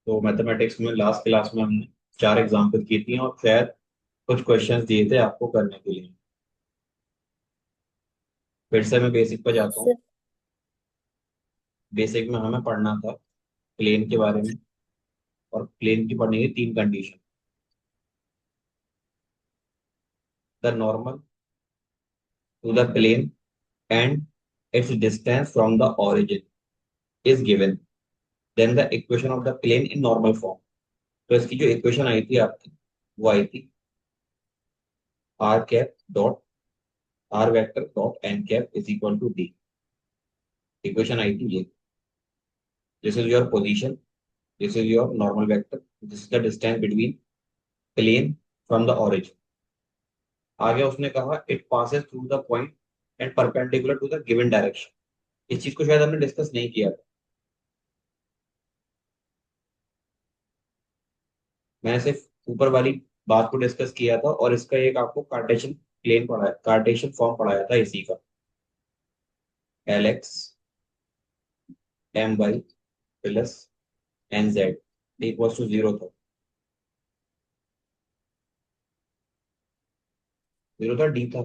तो मैथमेटिक्स में last class में हमने 4 एग्जाम्पल की थी और शायद कुछ क्वेश्चंस दिए थे आपको करने के लिए। फिर से मैं बेसिक पर जाता हूँ। सर। बेसिक में हमें पढ़ना था प्लेन के बारे में, और प्लेन की पढ़नी थी 3 condition. The normal to the plane and its distance from the origin is given, then the equation of the plane in normal form. तो इसकी जो इक्वेशन आई थी आपकी, वो आई थी R cap dot R vector dot N cap is equal to D. Equation आई थी ये, this is your position, this is your normal vector, this is the distance between plane from the origin। आगे उसने कहा it passes through the point and perpendicular to the given direction। इस चीज को शायद हमने डिस्कस नहीं किया था। मैंने सिर्फ ऊपर वाली बात को डिस्कस किया था, और इसका एक आपको कार्टेशियन प्लेन पढ़ाया, कार्टेशियन फॉर्म पढ़ाया था इसी का। L x M Y plus N Z equal to zero था। जीरो था, डी था?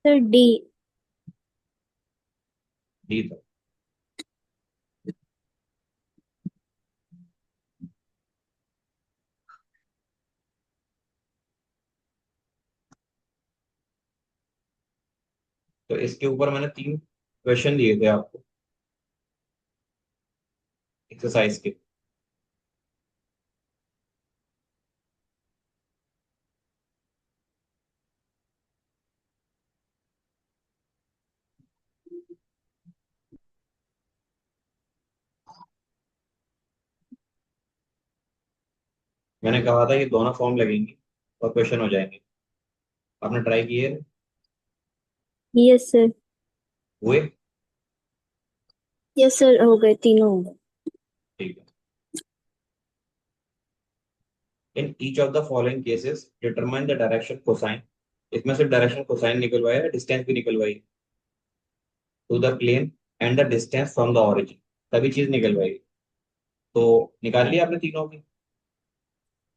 Sir D. डी था। तो इसके ऊपर मैंने 3 क्वेश्चन दिए थे आपको एक्सरसाइज के। मैंने कहा था ये दोनों फॉर्म लगेंगे और क्वेश्चन हो जाएंगे। आपने ट्राई किए? Yes sir. हुए? यस सर, हो गए, तीनों हो गए। ठीक है। In each of the following cases determine the direction cosine. इसमें से डायरेक्शन कोसाइन निकलवाया है, डिस्टेंस भी निकलवाई to the plane and the distance from the origin, तभी चीज निकलवाई। तो निकाल लिया आपने तीनों की?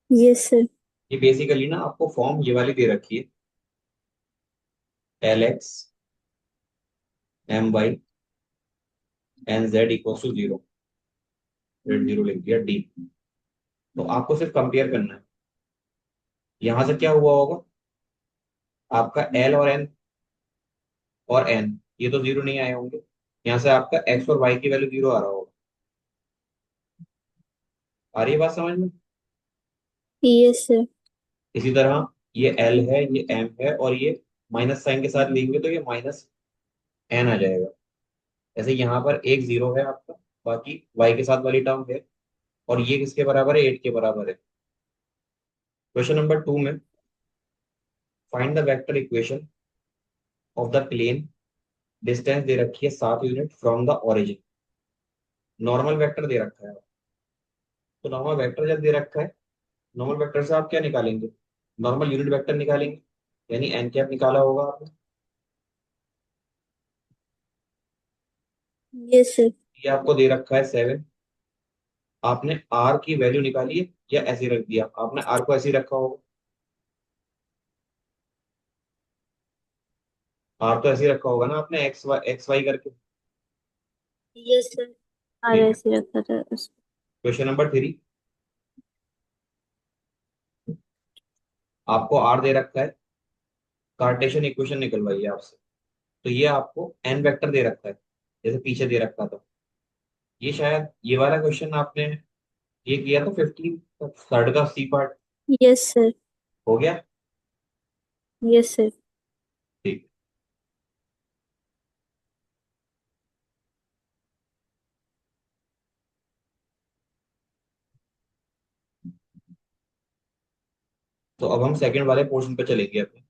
Yes sir. ये बेसिकली ना आपको फॉर्म ये वाली दे रखी है, L x M Y N Z equal to zero, Z zero लिख दिया डी। तो आपको सिर्फ कंपेयर करना है। यहां से क्या हुआ होगा, आपका एल और एन और एन ये तो जीरो नहीं आए होंगे। यहाँ से आपका एक्स और वाई की वैल्यू जीरो आ रहा होगा। आ रही है बात समझ में? Yes sir. इसी तरह ये एल है, ये एम है, और ये माइनस साइन के साथ लेंगे तो ये माइनस एन आ जाएगा। जैसे यहाँ पर एक जीरो है आपका, बाकी वाई के साथ वाली टर्म है, और ये किसके बराबर है? 8 के बराबर है। क्वेश्चन नंबर 2 में find the vector equation of the plane, distance दे रखी है 7 unit from the origin. Normal vector दे रखा है। तो नॉर्मल वेक्टर जब दे रखा है, नॉर्मल वेक्टर से आप क्या निकालेंगे? नॉर्मल यूनिट वेक्टर निकालेंगे, यानी एन कैप निकाला होगा आपने। Yes sir. ये आपको दे रखा है 7। आपने आर की वैल्यू निकाली है या ऐसे ही रख दिया? आपने आर को ऐसे ही रखा होगा। आर तो ऐसे ही रखा होगा ना आपने, एक्स वाई करके। Yes sir. आर ठीक है। ऐसे रखा था उसको। क्वेश्चन नंबर 3, आपको आर दे रखा है, कार्टेशियन इक्वेशन निकलवाई है आपसे। तो ये आपको एन वेक्टर दे रखा है, जैसे पीछे दे रखा था। ये शायद ये वाला क्वेश्चन आपने ये किया था 15 थर्ड का सी पार्ट। Yes sir. हो गया? Yes sir. ठीक। तो अब हम सेकंड वाले पोर्शन पे चलेंगे अपने।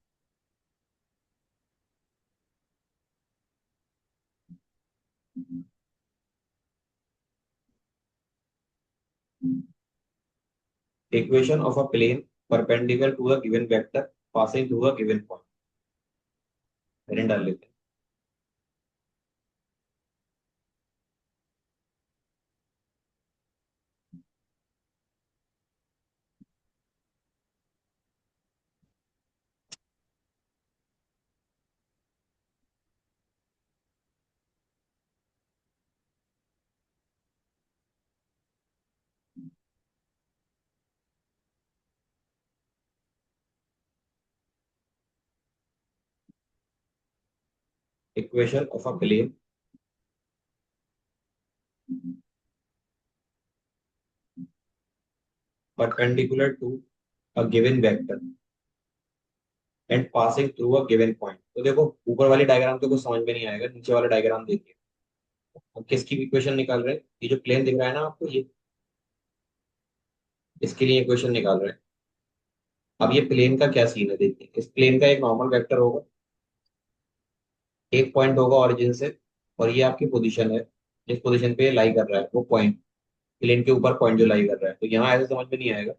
Equation of a plane perpendicular to a given vector passing through a given point. Heading डाल लेते हैं। Equation of a plane perpendicular to a given vector and passing through a given point. तो देखो ऊपर वाली डायग्राम तो कुछ समझ में नहीं आएगा, नीचे वाला डायग्राम देखिए। हम किसकी इक्वेशन निकाल रहे हैं? ये जो प्लेन दिख रहा है ना आपको, ये इसके लिए इक्वेशन निकाल रहे हैं। अब ये प्लेन का क्या सीन है देखिए। इस प्लेन का एक नॉर्मल वेक्टर होगा, एक पॉइंट होगा ओरिजिन से, और ये आपकी पोजीशन है, जिस पोजीशन पे लाई कर रहा है वो पॉइंट, प्लेन के ऊपर पॉइंट जो लाई कर रहा है। तो यहाँ ऐसे समझ में नहीं आएगा,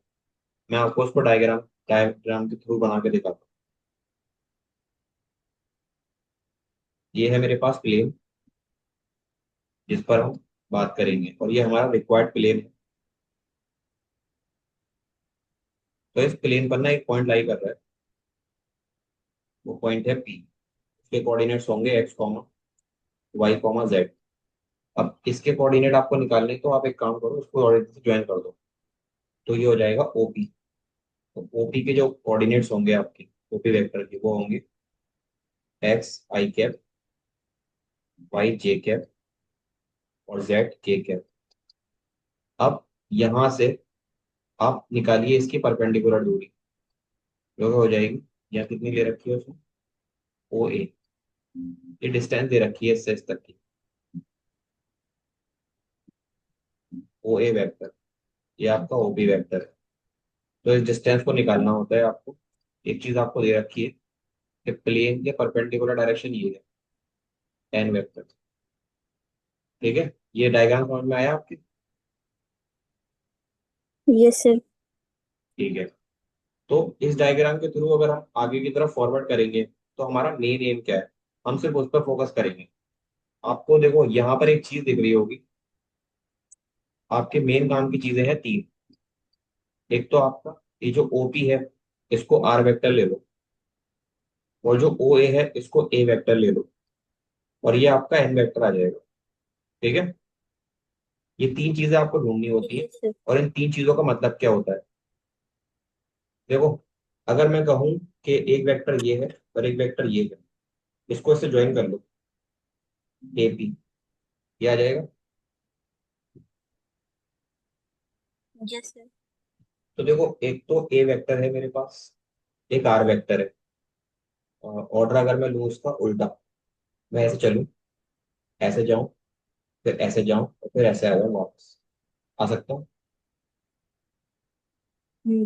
मैं आपको उसको डायग्राम डायग्राम के थ्रू बना के दिखाता हूँ। ये है मेरे पास प्लेन जिस पर हम बात करेंगे, और ये हमारा रिक्वायर्ड प्लेन है। तो इस प्लेन पर ना एक पॉइंट लाई कर रहा है, वो पॉइंट है पी। उसके कोऑर्डिनेट्स होंगे x comma y comma z. अब इसके कोऑर्डिनेट आपको निकालने हैं, तो आप एक काम करो, उसको ऑर्डिनेट से ज्वाइन कर दो, तो ये हो जाएगा ओपी। तो ओपी के जो कोऑर्डिनेट्स होंगे आपके ओपी वेक्टर के, वो होंगे x i cap, y j cap, और जेड के कैप। अब यहां से आप निकालिए इसकी परपेंडिकुलर दूरी, जो हो जाएगी, यहाँ कितनी ले रखी है उसने, ओ ए। ये डिस्टेंस दे रखी है इससे इस तक की, ओ ए वेक्टर। ये आपका ओबी वेक्टर है। तो इस डिस्टेंस को निकालना होता है आपको। एक चीज आपको दे रखी है कि प्लेन के परपेंडिकुलर डायरेक्शन ये है, एन वेक्टर। ठीक है, ये डायग्राम समझ में आया आपके? Yes sir. ठीक है। तो इस डायग्राम के थ्रू अगर हम आगे की तरफ फॉरवर्ड करेंगे, तो हमारा मेन एम क्या है, हम सिर्फ उस पर फोकस करेंगे। आपको देखो यहाँ पर एक चीज दिख रही होगी, आपके मेन काम की चीजें हैं तीन। एक तो आपका ये जो ओपी है, इसको आर वेक्टर ले लो, और जो ओ ए है इसको ए वेक्टर ले लो, और ये आपका एन वेक्टर आ जाएगा। ठीक है, ये तीन चीजें आपको ढूंढनी होती है। Yes sir. और इन तीन चीजों का मतलब क्या होता है? देखो, अगर मैं कहूं कि एक वेक्टर ये है और एक वेक्टर ये है, इसको इससे ज्वाइन कर लो, ए पी, ये आ जाएगा। Yes sir. तो देखो, एक तो ए वेक्टर है मेरे पास, एक आर वेक्टर है। ऑर्डर अगर मैं लूँ उसका उल्टा, मैं ऐसे चलूं, ऐसे जाऊं, फिर ऐसे जाऊं, और फिर ऐसे आ जाऊं वापस, आ सकता हूँ।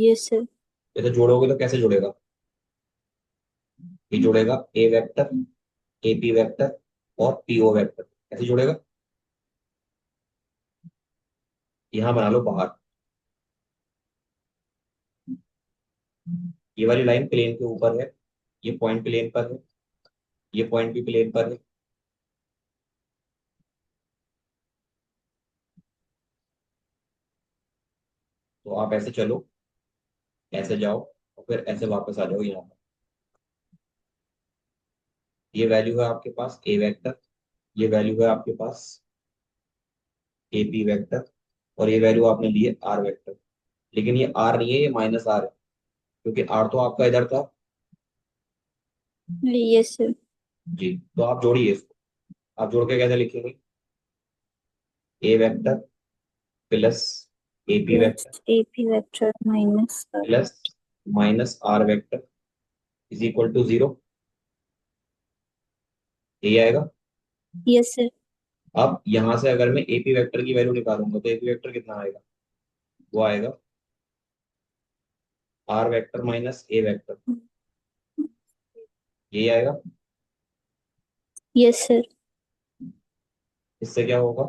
Yes sir. ये तो जोड़ोगे तो कैसे जुड़ेगा? ये जुड़ेगा ए वेक्टर, ए पी वेक्टर, और पीओ वेक्टर, ऐसे जुड़ेगा। यहाँ बना लो बाहर, ये वाली लाइन प्लेन के ऊपर है, ये पॉइंट प्लेन पर है, ये पॉइंट भी प्लेन पर है। तो आप ऐसे चलो, ऐसे जाओ, और फिर ऐसे वापस आ जाओ यहाँ पर। ये वैल्यू है आपके पास ए वेक्टर, ये वैल्यू है आपके पास ए पी वेक्टर, और ये वैल्यू आपने ली है आर वेक्टर। लेकिन ये आर नहीं है, ये माइनस आर है, क्योंकि आर तो आपका इधर था। Yes sir. जी, तो आप जोड़िए इसको। आप जोड़ के कैसे लिखेंगे? A vector plus A P plus vector AP vector minus plus minus R vector is equal to zero, यही आएगा। Yes sir. अब यहां से अगर मैं एपी वेक्टर की वैल्यू निकालूंगा, तो एपी वेक्टर कितना आएगा? वो आएगा r vector minus a vector, यही आएगा। Yes sir. इससे क्या होगा?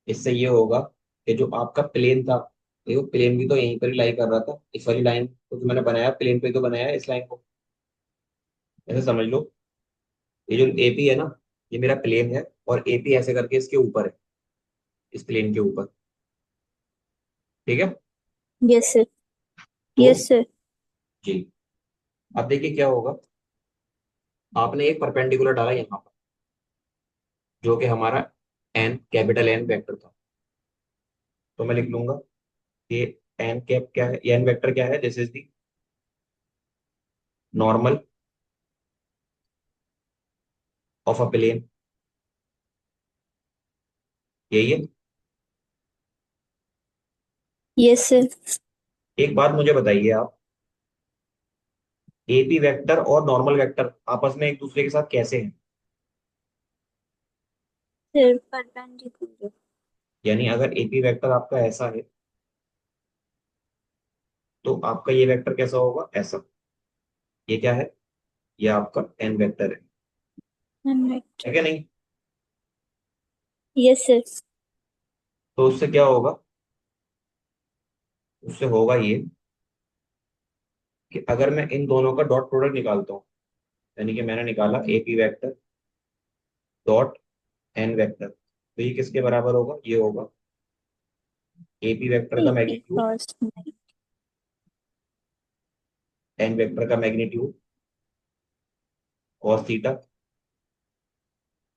इससे ये होगा कि जो आपका प्लेन था, देखो प्लेन भी तो यहीं पर ही लाई कर रहा था, इस वाली लाइन को जो मैंने बनाया प्लेन पे तो बनाया है, इस लाइन को ऐसे समझ लो। ये जो एपी है ना, ये मेरा प्लेन है, और एपी ऐसे करके इसके ऊपर है, इस प्लेन के ऊपर। ठीक है। Yes sir. तो यस सर। जी, अब देखिए क्या होगा। आपने एक परपेंडिकुलर डाला यहाँ पर, जो कि हमारा एन कैपिटल एन वेक्टर था। तो मैं लिख लूंगा ये एन कैप क्या है, एन वेक्टर क्या है, this is the normal of a plane, यही है। Yes, sir. एक बात मुझे बताइए आप, एपी वेक्टर और नॉर्मल वेक्टर आपस में एक दूसरे के साथ कैसे हैं? Sir, perpendicular. यानी अगर एपी वेक्टर आपका ऐसा है तो आपका ये वेक्टर कैसा होगा, ऐसा। ये क्या है, ये आपका एन वेक्टर And है vector. क्या नहीं? Yes, sir. तो उससे क्या होगा, उससे होगा ये कि अगर मैं इन दोनों का डॉट प्रोडक्ट निकालता हूँ, यानी कि मैंने निकाला AP vector dot n vector, तो ये किसके बराबर होगा, ये होगा एपी वेक्टर का AP magnitude, cos 9. N vector का मैग्नीट्यूड कॉस थीटा,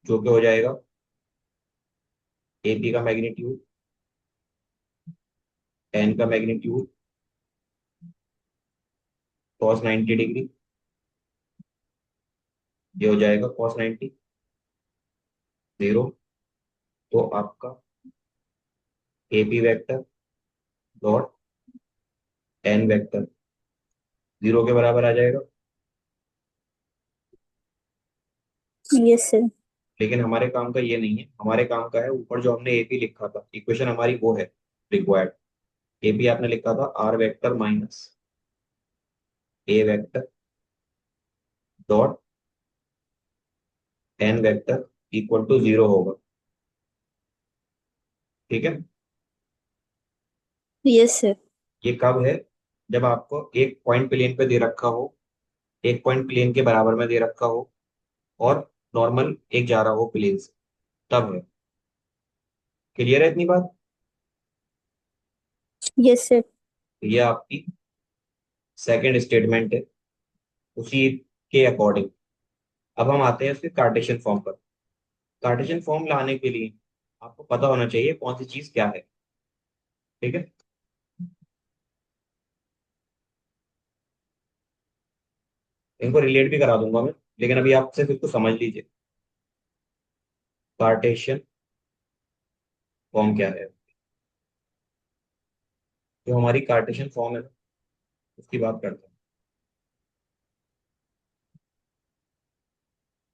जो कि हो जाएगा एपी का मैग्नीट्यूड एन का मैग्नीट्यूड कॉस 90 डिग्री, ये हो जाएगा कॉस 90 जीरो। तो आपका AP vector dot n vector zero के बराबर आ जाएगा। Yes, sir. लेकिन हमारे काम का ये नहीं है, हमारे काम का है ऊपर जो हमने एपी लिखा था, इक्वेशन हमारी वो है रिक्वायर्ड। एपी आपने लिखा था r vector minus a vector dot n vector equal to zero होगा, ठीक है। Yes, sir. ये कब है, जब आपको एक पॉइंट प्लेन पे दे रखा हो, एक पॉइंट प्लेन के बराबर में दे रखा हो, और नॉर्मल एक जा रहा हो प्लेन से, तब है। क्लियर है इतनी बात? Yes, sir. तो ये आपकी सेकंड स्टेटमेंट है उसी के अकॉर्डिंग। अब हम आते हैं उसके कार्टेशियन फॉर्म पर। कार्टेशियन फॉर्म लाने के लिए आपको पता होना चाहिए कौन सी चीज क्या है, ठीक है। इनको रिलेट भी करा दूंगा मैं, लेकिन अभी आप सिर्फ इसको समझ लीजिए, कार्टेशियन फॉर्म क्या है। जो हमारी कार्टेशियन फॉर्म है ना, उसकी बात करते हैं।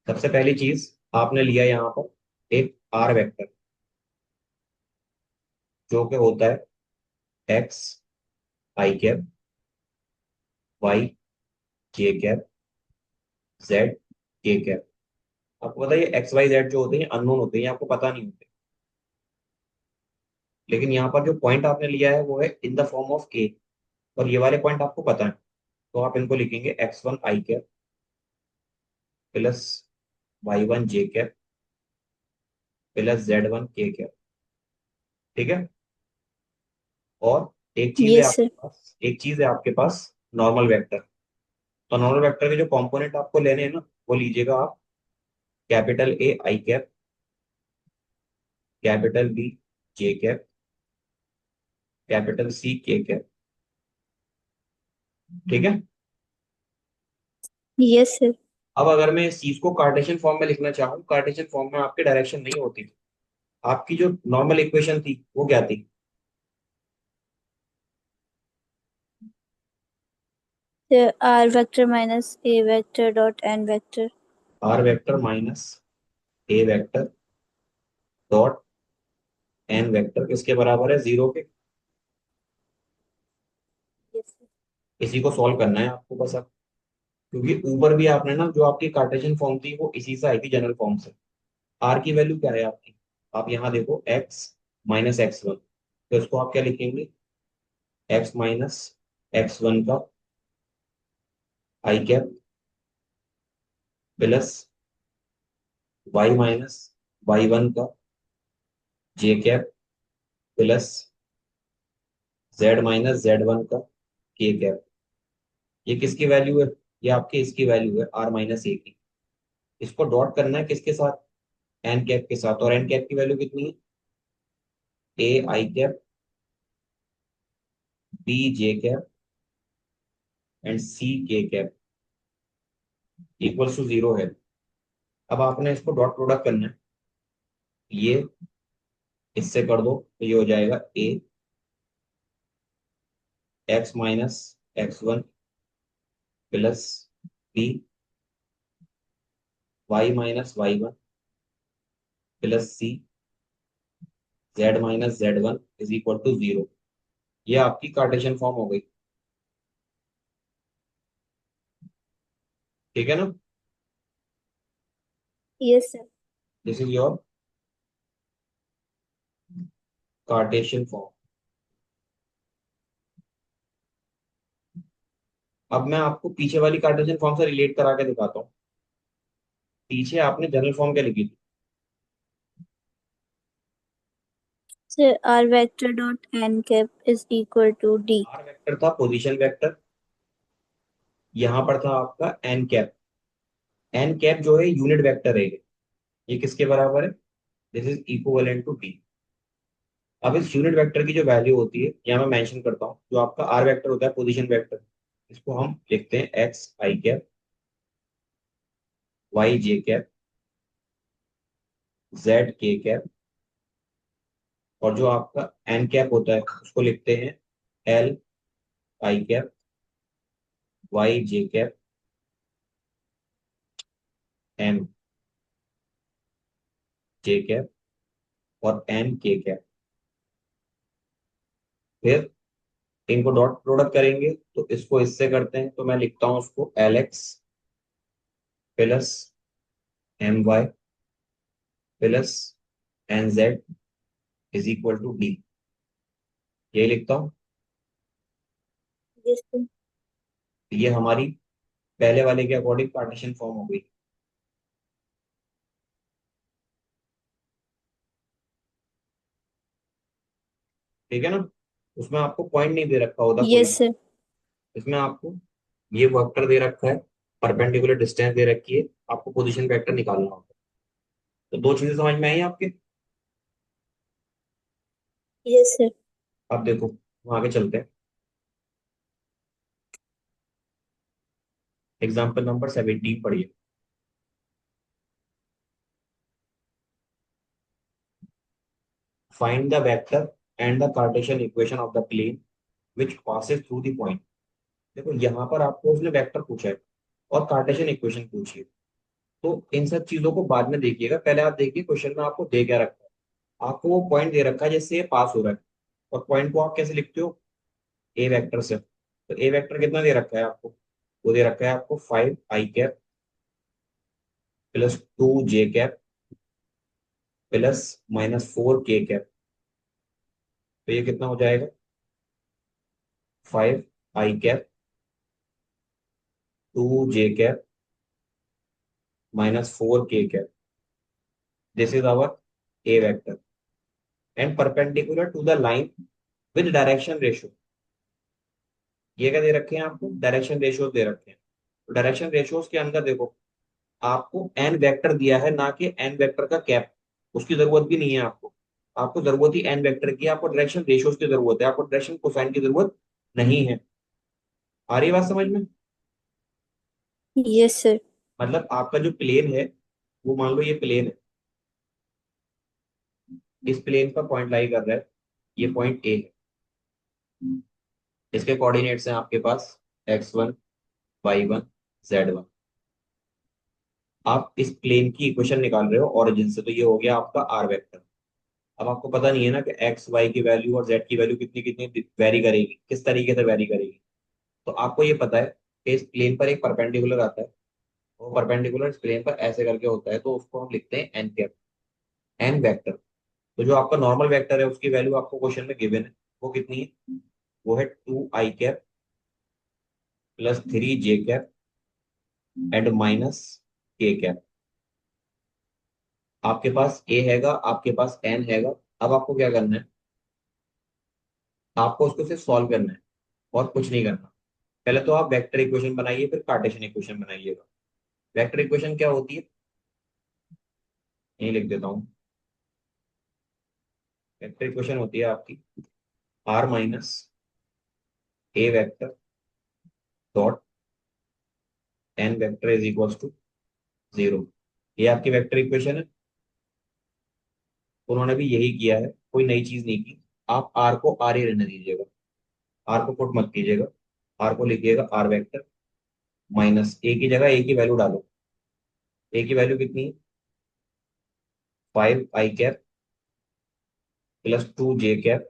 सबसे पहली चीज, आपने लिया यहाँ पर एक आर वेक्टर, जो कि होता है x i cap, y j cap, Z k cap. आपको पता है ये एक्स वाई जेड जो होते हैं अननोन होते हैं, ये आपको पता नहीं होते। लेकिन यहाँ पर जो पॉइंट आपने लिया है वो है इन द फॉर्म ऑफ ए, और ये वाले पॉइंट आपको पता है, तो आप इनको लिखेंगे एक्स वन आई कैप प्लस वाई वन जे कैप प्लस जेड वन के कैप, ठीक है। और एक चीज है Yes, आपके sir. पास, एक चीज है आपके पास नॉर्मल वेक्टर। तो नॉर्मल वेक्टर के जो कंपोनेंट आपको लेने हैं ना, वो लीजिएगा आप, capital A i cap, capital B j cap, capital C k cap, ठीक है। Yes, sir. अब अगर मैं इस चीज को कार्टेशियन फॉर्म में लिखना चाहूँ, कार्टेशियन फॉर्म में आपकी डायरेक्शन नहीं होती थी। आपकी जो नॉर्मल इक्वेशन थी वो क्या थी, The R vector minus A vector dot N vector. R vector minus a vector dot n vector किसके बराबर है, जीरो के। Yes, sir. इसी को सॉल्व करना है आपको बस अब, क्योंकि ऊपर भी आपने ना जो आपकी कार्टेशियन फॉर्म थी वो इसी से आई थी, जनरल फॉर्म से। आर की वैल्यू क्या है आपकी, आप यहाँ देखो एक्स माइनस एक्स वन, तो इसको आप क्या लिखेंगे, एक्स माइनस एक्स वन का i cap plus y minus y one का j cap plus z minus z one का के कैप। ये किसकी वैल्यू है, ये आपके इसकी वैल्यू है आर माइनस ए की। इसको डॉट करना है किसके साथ, एन कैप के साथ, और एन कैप की वैल्यू कितनी है, a i cap b j cap and c k cap equals to zero है। अब आपने इसको डॉट प्रोडक्ट करना है, ये इससे कर दो तो ये हो जाएगा a x minus x1 plus b y minus y1 plus c z minus z1 is equal to 0। ये आपकी कार्टेशियन फॉर्म हो गई। ठीक है ना? Yes, sir. This is your Cartesian form. अब मैं आपको पीछे वाली कार्टेशियन फॉर्म से रिलेट करा के दिखाता हूँ। पीछे आपने जनरल फॉर्म क्या लिखी थी? So R vector dot n cap is equal to D. R vector था पोजीशन वेक्टर, यहां पर था आपका एन कैप। एन कैप जो है यूनिट वेक्टर है, ये किसके बराबर है? This is equivalent to D. अब इस यूनिट वेक्टर की जो वैल्यू होती है यहाँ मैं मेंशन करता हूँ, जो आपका आर वेक्टर होता है पोजीशन वेक्टर, इसको हम लिखते हैं x i cap y j cap Z k cap, और जो आपका एन कैप होता है उसको लिखते हैं l i cap y j cap m j cap और एन के कैप। फिर इनको डॉट प्रोडक्ट करेंगे तो इसको इससे करते हैं, तो मैं लिखता हूं उसको l x plus m Y plus N z is equal to D. ये लिखता हूँ। Yes, sir. ये हमारी पहले वाले के अकॉर्डिंग पार्टीशन फॉर्म हो गई। ठीक है ना? उसमें आपको पॉइंट नहीं दे रखा होता कोई Yes, भी, sir. इसमें आपको ये वेक्टर दे रखा है, परपेंडिकुलर डिस्टेंस दे रखी है, आपको पोजीशन वेक्टर निकालना होता है। तो दो चीजें समझ में आई आपके? Yes, sir. अब देखो हम आगे चलते हैं। एग्जाम्पल नंबर 17 पढ़िए। Find the vector and the Cartesian equation of the plane which passes through the point. देखो यहाँ पर आपको उसने वेक्टर पूछा है और कार्टेशियन इक्वेशन पूछी है, तो इन सब चीजों को बाद में देखिएगा, पहले आप देखिए क्वेश्चन में आपको दे क्या रखा है। आपको वो पॉइंट दे रखा है जिससे ये पास हो रहा है, और पॉइंट को आप कैसे लिखते हो? ए वेक्टर से। तो ए वेक्टर कितना दे रखा है आपको? वो दे रखा है आपको 5 i cap plus 2 j cap plus -4 k cap. तो ये कितना हो जाएगा? 5 i cap 2 j cap -4 k cap. This is our a vector and perpendicular to the line with direction ratio. ये क्या दे रखे हैं आपको? डायरेक्शन रेशियोज दे रखे हैं। तो डायरेक्शन रेशियोज के अंदर देखो, आपको एन वेक्टर दिया है ना कि एन वेक्टर का कैप, उसकी जरूरत भी नहीं है आपको। आपको जरूरत ही एन वेक्टर की, आपको डायरेक्शन रेशियोज की जरूरत है, आपको डायरेक्शन कोसाइन की जरूरत नहीं है। आ रही है बात समझ में? Yes, sir. मतलब आपका जो प्लेन है, वो मान लो ये प्लेन है, इस प्लेन का पॉइंट लाई कर रहा है, ये पॉइंट ए है, इसके कोऑर्डिनेट्स हैं आपके पास x1 y1 z1। आप इस प्लेन की इक्वेशन निकाल रहे हो ओरिजिन से, तो ये हो गया आपका आर वेक्टर। अब आपको पता नहीं है ना कि एक्स वाई की वैल्यू और जेड की वैल्यू कितनी कितनी वेरी करेगी, किस तरीके से वेरी करेगी। तो आपको ये पता है कि इस प्लेन पर एक परपेंडिकुलर आता है, वो परपेंडिकुलर इस प्लेन पर ऐसे करके होता है, तो उसको हम लिखते हैं एन कैप, एन वेक्टर। तो जो आपका नॉर्मल वेक्टर है उसकी वैल्यू आपको क्वेश्चन में गिवन है, वो कितनी है? वो है 2 i cap plus 3 j cap and -k cap. आपके पास ए हैगा, आपके पास एन हैगा। अब आपको क्या करना है? आपको उसको सिर्फ सॉल्व करना है और कुछ नहीं करना। पहले तो आप वेक्टर इक्वेशन बनाइए, फिर कार्टेशियन इक्वेशन बनाइएगा। वेक्टर इक्वेशन क्या होती है? यही लिख देता हूँ। वेक्टर इक्वेशन होती है आपकी r minus a vector dot n vector is equal to 0। ये आपकी वेक्टर इक्वेशन है। उन्होंने भी यही किया है, कोई नई चीज नहीं की। आप आर को आर ही रहने दीजिएगा, आर को पुट मत कीजिएगा। आर को लिखिएगा आर वेक्टर माइनस ए की जगह ए की वैल्यू डालो। ए की वैल्यू कितनी है? 5 i cap plus 2 j cap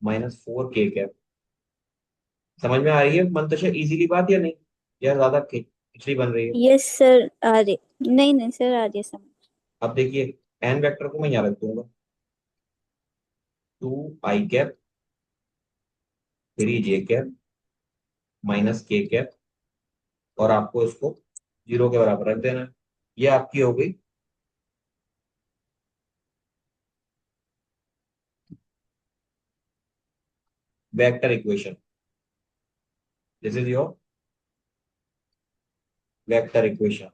minus 4 k cap. समझ में आ रही है मंतशा इजीली बात या नहीं? या ज्यादा खिचड़ी बन रही है? यस सर, आ रही। नहीं नहीं सर, आ रही है समझ। अब देखिए, एन वेक्टर को मैं यहाँ रख दूंगा, 2 i cap 3 j cap minus k cap, और आपको इसको 0 के बराबर रख देना है। ये आपकी हो गई vector equation. This is your vector equation.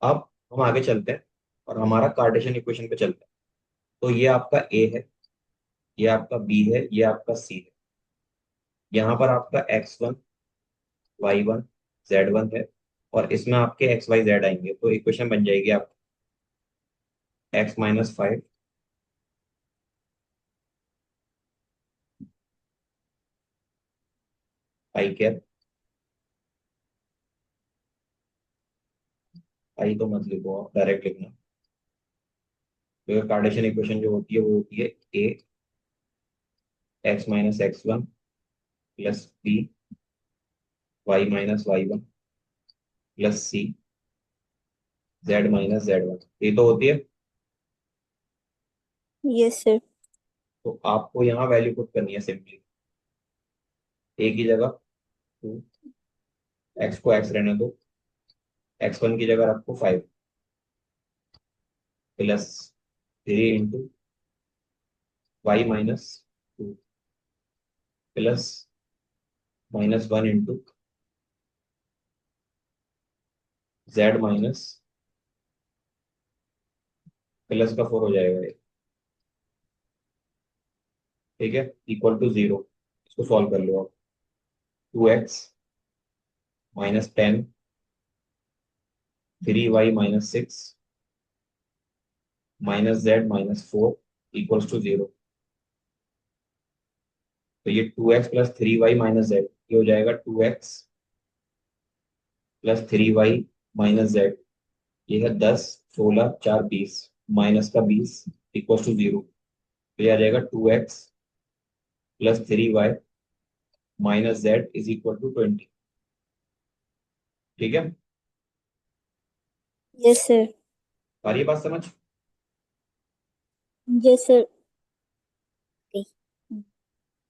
अब हम आगे चलते हैं और हमारा कार्टेशियन इक्वेशन पे चलते हैं। तो ये आपका ए है, ये आपका बी है, ये आपका सी है। यहाँ पर आपका x1 y1 z1 है, और इसमें आपके x y z आएंगे, तो इक्वेशन बन जाएगी आपकी x-5 i कैप। आई तो मत लिखो, आप डायरेक्ट लिखना। तो कार्टेशियन इक्वेशन जो होती है वो होती है a x-x1 plus b y-y1 plus c z-z1, ये तो होती है। Yes sir. तो आपको यहाँ वैल्यू पुट करनी है सिंपली। ए की जगह 2, एक्स को एक्स रहने दो, x1 की जगह रखो 5 plus 3 into y-2 plus -1 into z- plus का 4 हो जाएगा ये। ठीक है, इक्वल टू 0। इसको सॉल्व कर लो आप। 2x -10 3y-6 -z-4 equals to 0। तो ये 2x प्लस 3y-z, ये हो जाएगा 2x प्लस 3y-z। ये है 10, 16, 4, 20, माइनस का 20 इक्वल्स टू 0। तो ये आ जाएगा 2x plus 3y-z is equal to 20। ठीक है, यस सर। आ रही है बात समझ? Yes sir.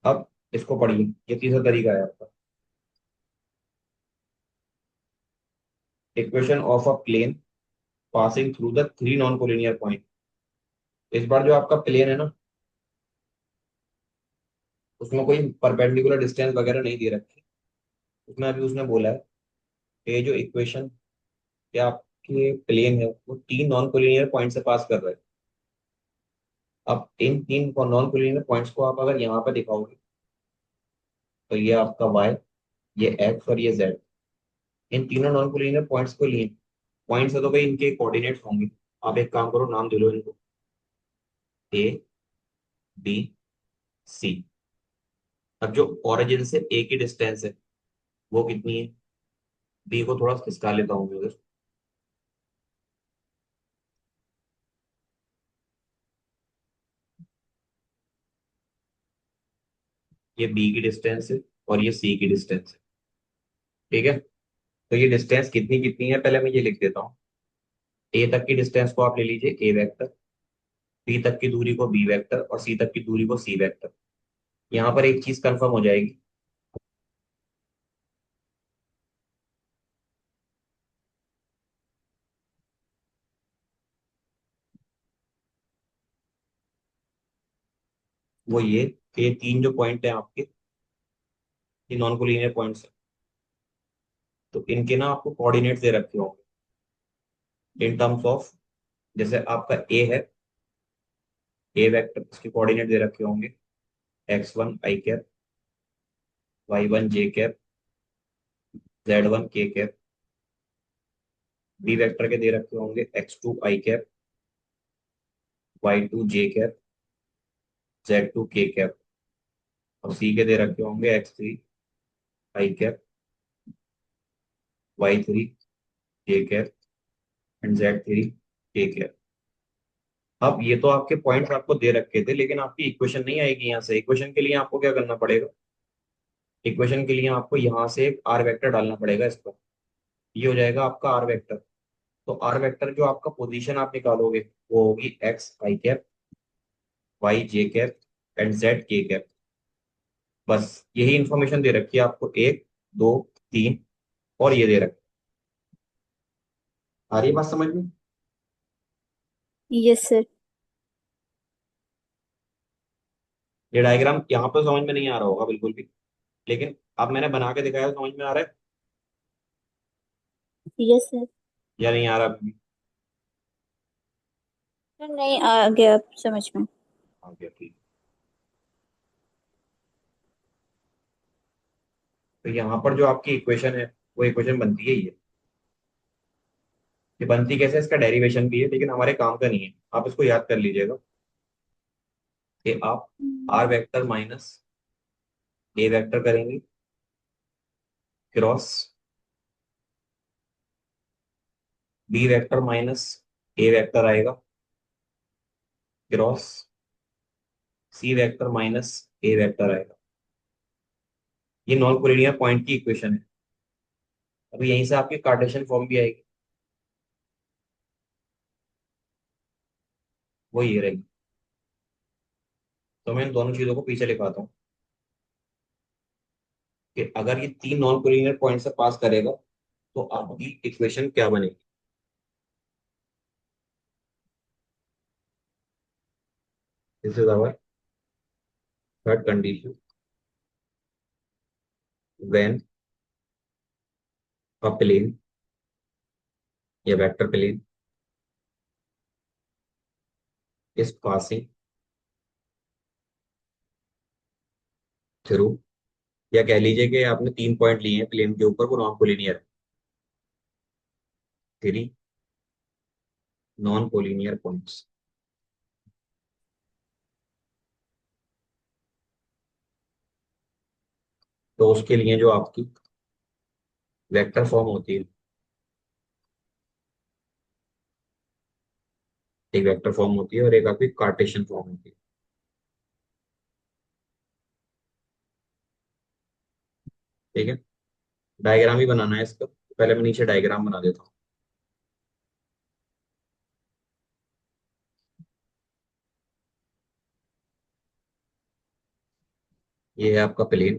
अब इसको पढ़िए, ये तीसरा तरीका है आपका। Equation of a plane passing through the 3 non collinear point. इस बार जो आपका प्लेन है ना, उसमें कोई परपेंडिकुलर डिस्टेंस वगैरह नहीं दे रखी। उसमें अभी उसने बोला है कि ये जो इक्वेशन ये आपके प्लेन है वो 3 नॉन कोलिनियर पॉइंट से पास कर रहा है। अब इन 3 नॉन कोलिनियर पॉइंट्स को आप अगर यहाँ पे दिखाओगे, तो ये आपका y, ये x और ये z, इन तीनों नॉन कोलिनियर पॉइंट्स को लिए। पॉइंट्स है तो भाई इनके कोऑर्डिनेट्स होंगे। आप एक काम करो, नाम दे लो इनको, ए बी सी। अब जो ओरिजिन से ए की डिस्टेंस है वो कितनी है? बी को थोड़ा खिसका लेता हूँ मैं उधर। ये बी की डिस्टेंस है और ये सी की डिस्टेंस है। ठीक है, तो ये डिस्टेंस कितनी कितनी है पहले मैं ये लिख देता हूँ। ए तक की डिस्टेंस को आप ले लीजिए ए वेक्टर, बी तक की दूरी को बी वेक्टर, और सी तक की दूरी को सी वेक्टर। यहाँ पर एक चीज कंफर्म हो जाएगी, वो ये तीन जो पॉइंट है आपके, ये नॉन कोलिनियर पॉइंट्स है। तो इनके ना आपको कोऑर्डिनेट्स दे रखे होंगे इन टर्म्स ऑफ, जैसे आपका ए है, ए वेक्टर, इसके कोऑर्डिनेट दे रखे होंगे x1 i cap y1 J cap, z1 के कैप, बी वेक्टर के दे रखे होंगे x2 आई कैप, y2 जे कैप, z2 के कैप, और सी के दे रखे होंगे x3 I cap, y3 J cap and z3 के कैप। अब ये तो आपके पॉइंट्स आपको दे रखे थे, लेकिन आपकी इक्वेशन नहीं आएगी यहाँ से। इक्वेशन के लिए आपको क्या करना पड़ेगा? इक्वेशन के लिए आपको यहाँ से एक आर वेक्टर डालना पड़ेगा इस पर। ये हो जाएगा आपका आर वेक्टर। तो आर वेक्टर जो आपका पोजीशन आप निकालोगे वो होगी x i cap, y j cap and z k cap. बस यही इंफॉर्मेशन दे रखी है आपको, एक, दो, तीन, और ये दे रखी। आ रही है बात समझ में? Yes sir. ये डायग्राम यहाँ पे समझ में नहीं आ रहा होगा बिल्कुल भी, लेकिन अब मैंने बना के दिखाया तो समझ में आ रहा है यस सर। या नहीं आ रहा अभी? नहीं आ गया अब समझ में। आ गया, ठीक। तो यहाँ पर जो आपकी इक्वेशन है वो इक्वेशन बनती है ये बनती कैसे है, इसका डेरिवेशन भी है, लेकिन हमारे काम का नहीं है। आप इसको याद कर लीजिएगा कि आप r vector minus a vector करेंगे cross b vector minus a vector आएगा cross c vector minus a vector आएगा। ये नॉन कोलिनियर पॉइंट की इक्वेशन है। अभी यहीं से आपकी कार्टेशियन फॉर्म भी आएगी, वो ये रहेगी। तो मैं इन दोनों चीजों को पीछे लिखाता हूँ कि अगर ये तीन नॉन कोलिनियर पॉइंट से पास करेगा तो आपकी इक्वेशन क्या बनेगी। This is our third condition when a plane या vector plane is passing through, या कह लीजिए कि आपने तीन पॉइंट लिए हैं प्लेन के ऊपर, वो नॉन कोलिनियर है। Three non collinear points. तो उसके लिए जो आपकी वेक्टर फॉर्म होती है, एक वेक्टर फॉर्म होती है और एक आपकी कार्टेशियन फॉर्म होती है। ठीक है, डायग्राम ही बनाना है इसका, पहले मैं नीचे डायग्राम बना देता हूँ। ये है आपका प्लेन।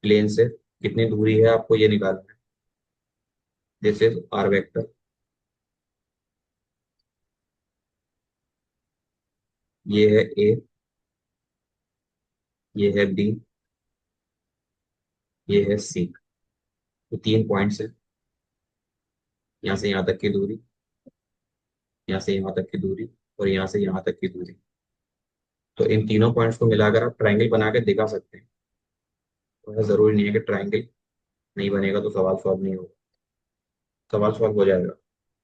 प्लेन से कितनी दूरी है आपको ये निकालना है। This is r vector. ये है ए, ये है बी, ये है सी। तो तीन पॉइंट्स है, यहाँ से यहाँ तक की दूरी, यहाँ से यहाँ तक की दूरी, और यहाँ से यहाँ तक की दूरी। तो इन तीनों पॉइंट्स को मिलाकर आप ट्राइंगल बना के दिखा सकते हैं। तो ऐसा जरूरी नहीं है कि ट्राइंगल नहीं बनेगा तो सवाल सॉल्व नहीं होगा, सवाल सॉल्व हो जाएगा।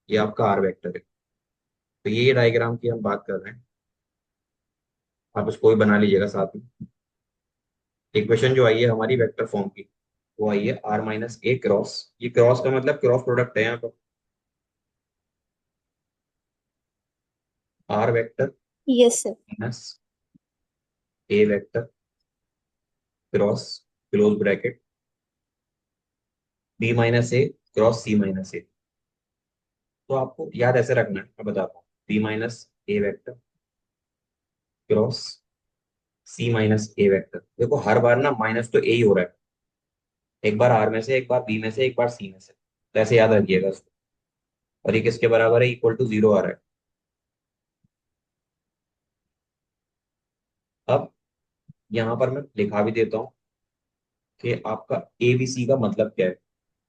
ये आपका आर वेक्टर है। तो ये डायग्राम की हम बात कर रहे हैं, आप इसको भी बना लीजिएगा साथ में। इक्वेशन जो आई है हमारी वेक्टर फॉर्म की, वो आई है आर माइनस ए क्रॉस। ये क्रॉस का मतलब क्रॉस प्रोडक्ट है यहाँ पर। R vector yes sir. Minus a vector cross close bracket b minus a cross c minus a. तो आपको याद ऐसे रखना है, मैं बताता हूँ। B minus a vector cross c minus a vector. देखो हर बार ना माइनस तो ए ही हो रहा है, एक बार आर में से, एक बार बी में से, एक बार सी में से। तो ऐसे याद रखिएगा इसको। और ये किसके बराबर है? इक्वल टू जीरो आ रहा है। अब यहाँ पर मैं लिखा भी देता हूँ कि आपका ए बी सी का मतलब क्या है।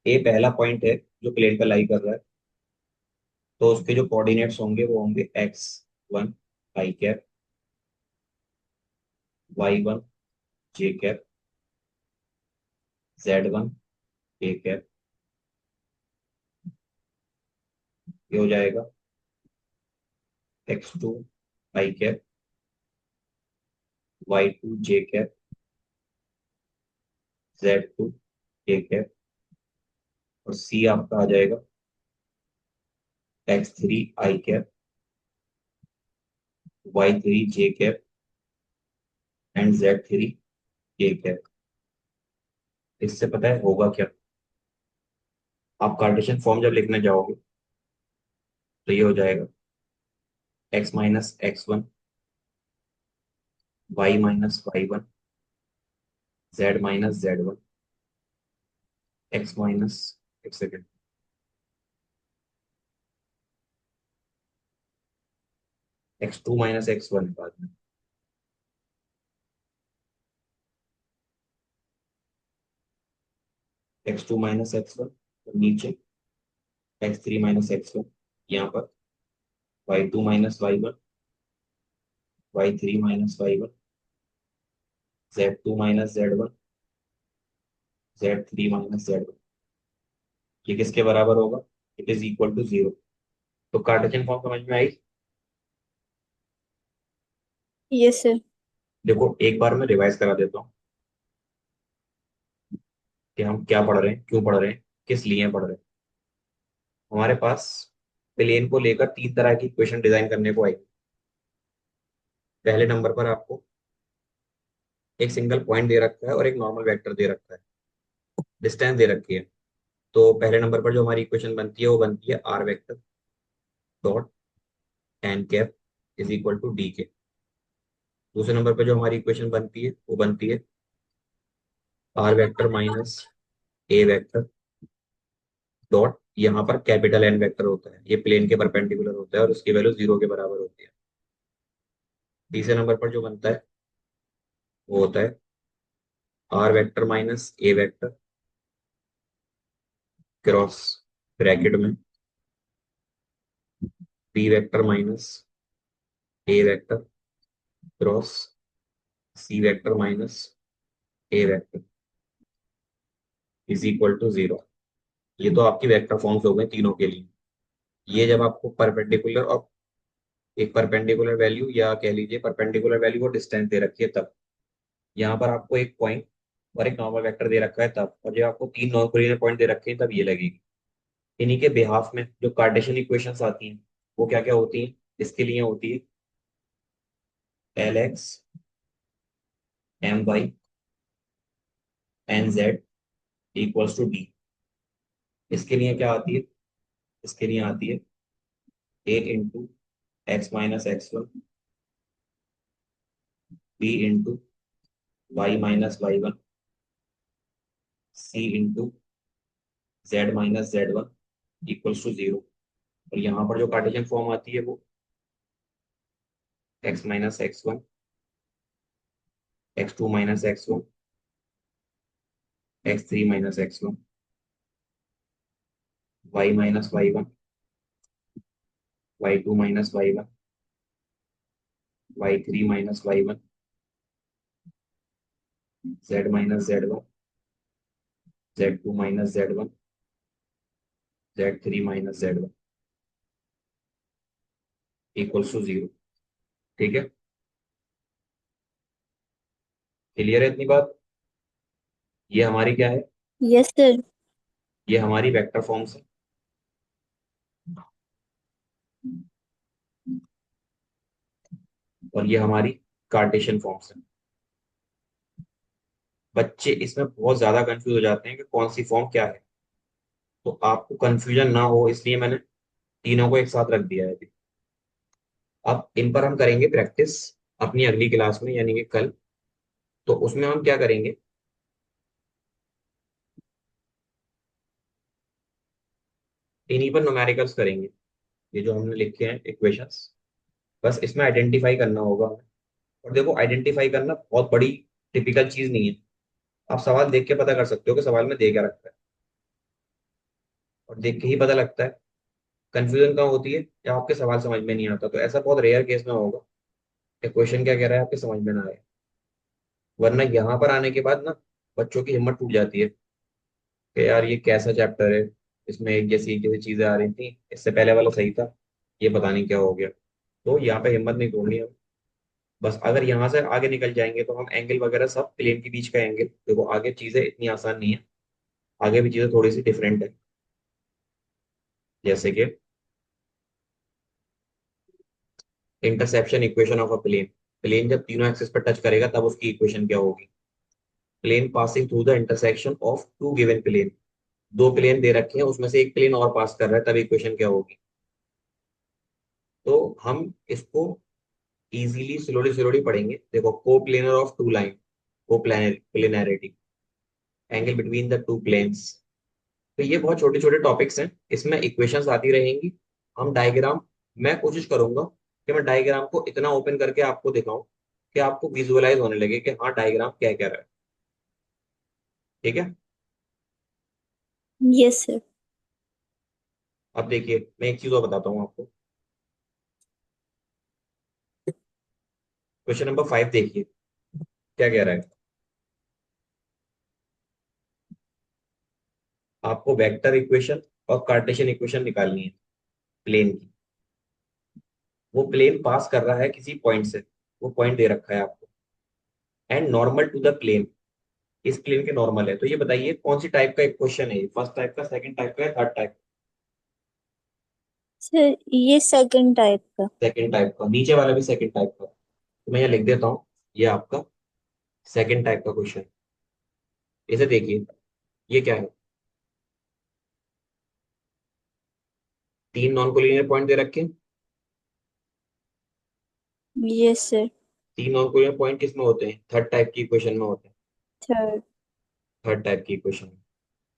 ए पहला पॉइंट है जो प्लेन पर लाई कर रहा है, तो उसके जो कोऑर्डिनेट्स होंगे वो होंगे एक्स वन आई कैप, y1 जे कैप, z1 के कैप, ये हो जाएगा x2 आई कैप, y2 जे कैप, z2 के कैप, और c आपका आ जाएगा x3 I cap, y3 J cap and z3 के कैप। इससे पता है होगा क्या, आप कार्टेशियन फॉर्म जब लिखने जाओगे तो ये हो जाएगा x minus x1, y minus y1, z minus z1, x minus, एक सेकेंड, x2 माइनस x1 बाद में, x2 माइनस x1, और नीचे x3 माइनस x1, यहाँ पर y2 minus y1, y3 minus y1, z2 minus z1, z3 minus z1। ये किसके बराबर होगा? It is equal to zero. तो कार्टेशियन फॉर्म समझ में आई? Yes sir. देखो एक बार मैं रिवाइज करा देता हूँ कि हम क्या पढ़ रहे हैं, क्यों पढ़ रहे हैं, किस लिए पढ़ रहे हैं। हमारे पास प्लेन को लेकर तीन तरह की इक्वेशन डिजाइन करने को आई। पहले नंबर पर आपको एक सिंगल पॉइंट दे रखा है और एक नॉर्मल वेक्टर दे रखा है, डिस्टेंस दे रखी है। तो पहले नंबर पर जो हमारी इक्वेशन बनती है वो बनती है are vector dot N cap is equal to D के। दूसरे नंबर पर जो हमारी इक्वेशन बनती है वो बनती है are vector minus a vector dot, यहाँ पर कैपिटल एन वेक्टर होता है, ये प्लेन के परपेंडिकुलर होता है और उसकी वैल्यू जीरो के बराबर होती है। तीसरे नंबर पर जो बनता है वो होता है are vector minus a vector cross bracket में b vector minus a vector cross c vector minus a vector is equal to zero. ये तो आपकी वेक्टर फॉर्म्स हो गए तीनों के लिए। ये जब आपको परपेंडिकुलर और एक परपेंडिकुलर वैल्यू या कह लीजिए परपेंडिकुलर वैल्यू को डिस्टेंस दे रखी है तब, यहाँ पर आपको एक पॉइंट और एक नॉर्मल वेक्टर दे रखा है तब, और जब आपको तीन नॉन कोलिनियर पॉइंट दे रखे हैं तब ये लगेगी। इन्हीं के बिहाफ में जो कार्टेशियन इक्वेशंस आती हैं वो क्या क्या होती हैं? इसके लिए होती है L x M Y N z equals to d. इसके लिए क्या आती है? इसके लिए आती है a into x minus x one, b into y minus y one, c into z minus z one equals to zero. और यहाँ पर जो कार्टेशियन फॉर्म आती है वो x minus x one, x two minus x one, x three minus x one, y minus y one, Y two minus y one, y three minus y one, z minus z one, z two minus z one, z three minus z one equals to zero. ठीक है, clear है इतनी बात? ये हमारी क्या है? Yes sir. ये हमारी वेक्टर फॉर्म्स है। और ये हमारी कार्टेशियन फॉर्म्स है। बच्चे इसमें बहुत ज्यादा कंफ्यूज हो जाते हैं कि कौन सी फॉर्म क्या है। तो आपको कंफ्यूजन ना हो इसलिए मैंने तीनों को एक साथ रख दिया है अभी। अब इन पर हम करेंगे प्रैक्टिस अपनी अगली क्लास में, यानी कि कल। तो उसमें हम क्या करेंगे, इन्हीं पर न्यूमेरिकल्स करेंगे, ये जो हमने लिखे हैं इक्वेशंस। बस इसमें आइडेंटिफाई करना होगा हमें। और देखो आइडेंटिफाई करना बहुत बड़ी टिपिकल चीज नहीं है। आप सवाल देख के पता कर सकते हो कि सवाल में दे क्या रखा है, और देख के ही पता लगता है कंफ्यूजन कहाँ होती है, या आपके सवाल समझ में नहीं आता, तो ऐसा बहुत रेयर केस में होगा कि क्वेश्चन क्या कह रहा है आपके समझ में ना आए। वरना यहाँ पर आने के बाद ना बच्चों की हिम्मत टूट जाती है कि यार ये कैसा चैप्टर है, इसमें एक जैसी चीजें आ रही थी, इससे पहले वाला सही था, ये पता नहीं क्या हो गया। तो यहाँ पे हिम्मत नहीं तोड़नी है। बस अगर यहाँ से आगे निकल जाएंगे तो हम एंगल वगैरह सब प्लेन के बीच का एंगल देखो, आगे चीजें इतनी आसान नहीं है, आगे भी चीजें थोड़ी सी डिफरेंट है। जैसे कि interception equation of a plane, plane जब तीनों एक्सिस पर टच करेगा तब उसकी इक्वेशन क्या होगी। Plane passing through the intersection of two given plane, दो प्लेन दे रखे हैं उसमें से एक प्लेन और पास कर रहा है, तब इक्वेशन क्या होगी। तो हम इसको इजीली स्लोली स्लोली पढ़ेंगे। देखो, coplanar of two line, coplanarity, angle between the two planes. तो ये बहुत छोटे छोटे टॉपिक्स हैं, इसमें इक्वेशंस आती रहेंगी। हम डायग्राम, मैं कोशिश करूंगा कि मैं डायग्राम को इतना ओपन करके आपको दिखाऊं कि आपको विजुअलाइज होने लगे कि हाँ डायग्राम क्या कह रहा है। ठीक है। Yes sir. अब देखिए, मैं एक चीज और बताता हूँ आपको। क्वेश्चन नंबर 5 देखिए क्या कह रहा है। आपको वेक्टर इक्वेशन और कार्टेशियन इक्वेशन निकालनी है प्लेन की। वो प्लेन पास कर रहा है किसी पॉइंट से, वो पॉइंट दे रखा है आपको, and normal to the plane, इस प्लेन के नॉर्मल है। तो ये बताइए कौन सी टाइप का एक क्वेश्चन है, फर्स्ट टाइप का, सेकंड टाइप का, थर्ड टाइप। सर ये सेकंड टाइप का। सेकंड टाइप का, नीचे वाला भी सेकंड टाइप का। तो मैं यहाँ लिख देता हूँ, ये आपका सेकंड टाइप का क्वेश्चन। इसे देखिए, ये क्या है, तीन नॉन कोलिनियर पॉइंट दे रखे हैं। Yes sir. तीन नॉन कोलिनियर पॉइंट किस में होते हैं, थर्ड टाइप की इक्वेशन में होते हैं। थर्ड। थर्ड टाइप की इक्वेशन में।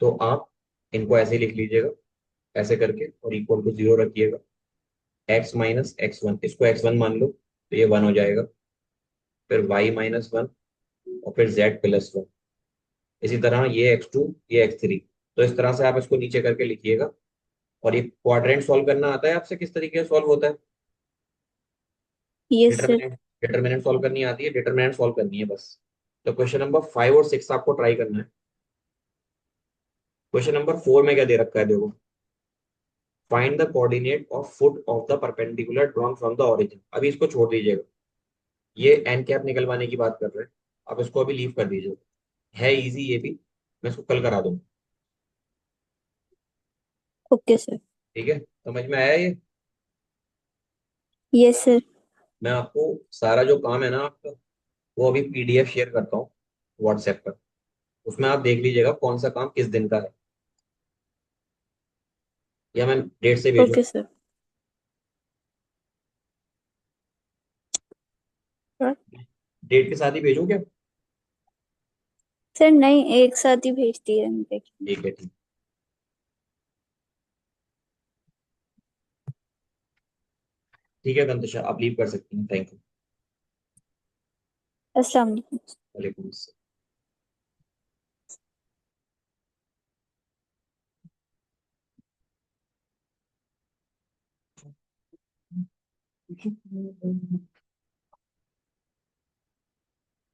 तो आप इनको ऐसे ही लिख लीजिएगा, ऐसे करके, और इक्वल टू जीरो रखिएगा। एक्स माइनस एक्स वन, इसको एक्स वन मान लो तो ये वन हो जाएगा। फिर वाई माइनस वन, और फिर जेड प्लस वन। इसी तरह ये एक्स टू, ये एक्स थ्री। तो इस तरह से आप इसको नीचे करके लिखिएगा। और ये क्वाड्रेंट सॉल्व करना आता है आपसे, किस तरीके से सॉल्व होता है। Yes sir. Determinant, determinant solve करनी आती है, डिटर्मिनेंट सॉल्व करनी है बस। तो क्वेश्चन नंबर 5 और 6 आपको ट्राई करना है। क्वेश्चन नंबर 4 में क्या दे रखा है देखो, find the coordinate of foot of the perpendicular drawn from the origin. अभी इसको छोड़ दीजिएगा, ये एन कैप निकलवाने की बात कर रहे हैं। आप इसको अभी लीव कर दीजिए, है इजी ये भी, मैं इसको कल करा दूंगा। Okay sir. ठीक है, समझ में आया ये। Yes sir. मैं आपको सारा जो काम है ना आपका, वो अभी पीडीएफ शेयर करता हूँ व्हाट्सएप पर। उसमें आप देख लीजिएगा कौन सा काम किस दिन का है, या मैं डेट से भेजूँ। Okay sir. डेट के साथ ही भेजूँ क्या। सर नहीं, एक साथ ही भेज दिए हम देखेंगे। ठीक है, ठीक। ठीक है गंतशा, आप लीव कर सकती हैं, थैंक यू। अस्सलाम वालेकुम। वालेकुम। अस्सलाम।